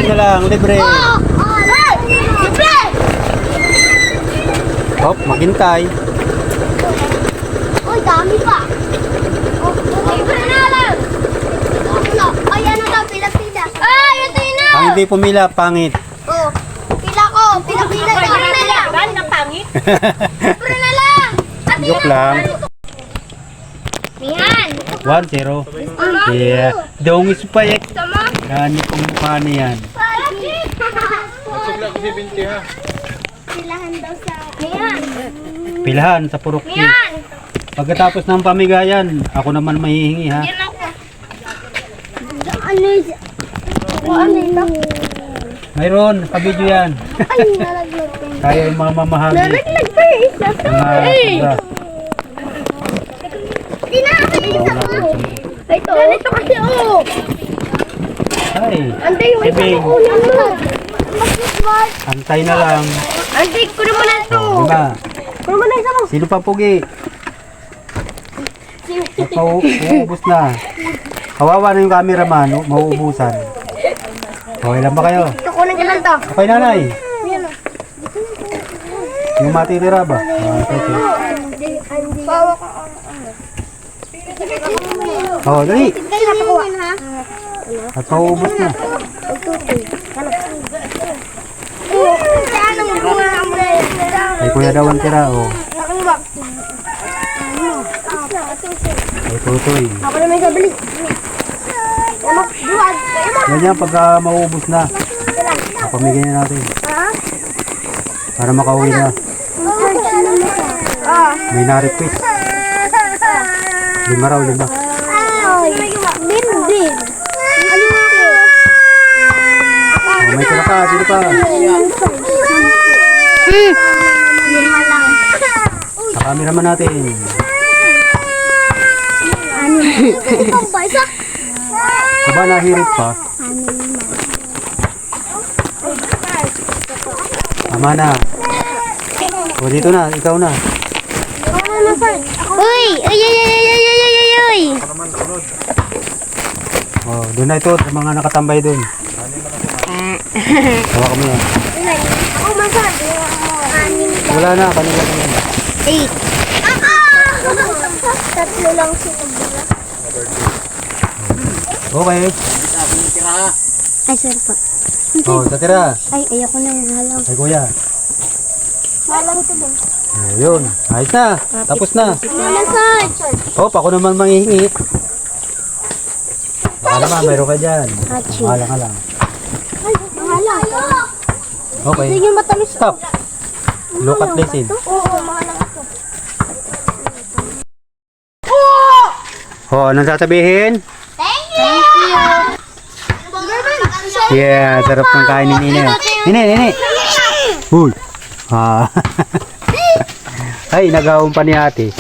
na lang, libre. Libre! Hop, maghintay. Uy, dami pa. Libre na lang. Ay, ano na, pila-pila. Ay, ito yun na. Ang hindi pumila, pangit. Oh, pila ko, pila-pila. Libre na lang. Dahil na pangit. Libre na lang. Joke lang. Yan. 1-0. Yeah. Dongis pa eh. Yan yung mukha niyan. Masugla ko si Binti ha. Pilahan daw sa... Yan. Pilahan sa purok niya. Yan. Pagkatapos ng pamigayan, ako naman mahihingi ha. Yan ako. Ano yun? Ano yun? Mayroon, kabidyo yan. Ay, nalaglag ko. Kaya yung mga mamahagi. Nalaglag pa yung isa to. Mga Hindi na ako yung isa ko. Ito. Ganito kasi oh. Ay, Antay yung isa Sibing. ko. Ulan mo. Mas Antay na lang. Antay ko naman na ito. O, diba? Kuno mo na isa mo. Sino pa pugi? At mauubos na. Kawawa na yung cameraman, mauubusan. Okay lang ba kayo? Kukunin ka lang to. Okay, nanay. Yan o. Yung matitira ba? Okay. Bawa ko. Oh, dali. Kayo napakuha. At mauubos na. Saan ang bunga mo na yun? Ay, kuya daw ang tira. Oh. Aking bak. Ay, tutoy. Ako naman sa balik. Ano? Duwag. Ganyan, pagka mauubos na, papamigay na natin. Ha? Para makauwi na. Ah. May na-request. 5 raw, 5. Ay. Din. Alinte. Oh, may tira pa, tira pa. Lima lang. Sa cameraman natin. Itong ba? Isa? Diba nahirit pa? Tama na. O, dito na, ikaw na. Uy! Uy! Uy! O, doon na ito, sa mga nakatambay doon. Hawa ka mo yan. Ako masad. Wala na, kanila na yan. 8. Tatlo lang sila. Okay. Ay, sir po. O, tatira. Ay, ayoko nang halang. Ay, kuya. Halang ito ba? O, yun. Ayos na. Tapos na. Masad! O, ako naman manghihingi. Baka naman, mayroon ka dyan. Hachi. Mahala ka lang. Ay, mahalang. Okay. Sige, matamis. Stop. Look at this in. Oo, mahalang ako. O, anong sasabihin? Thank you! Yeah, sarap ng kain ni Nene. Nene. Uy. Ah. Ay, nagawang pa ni ate.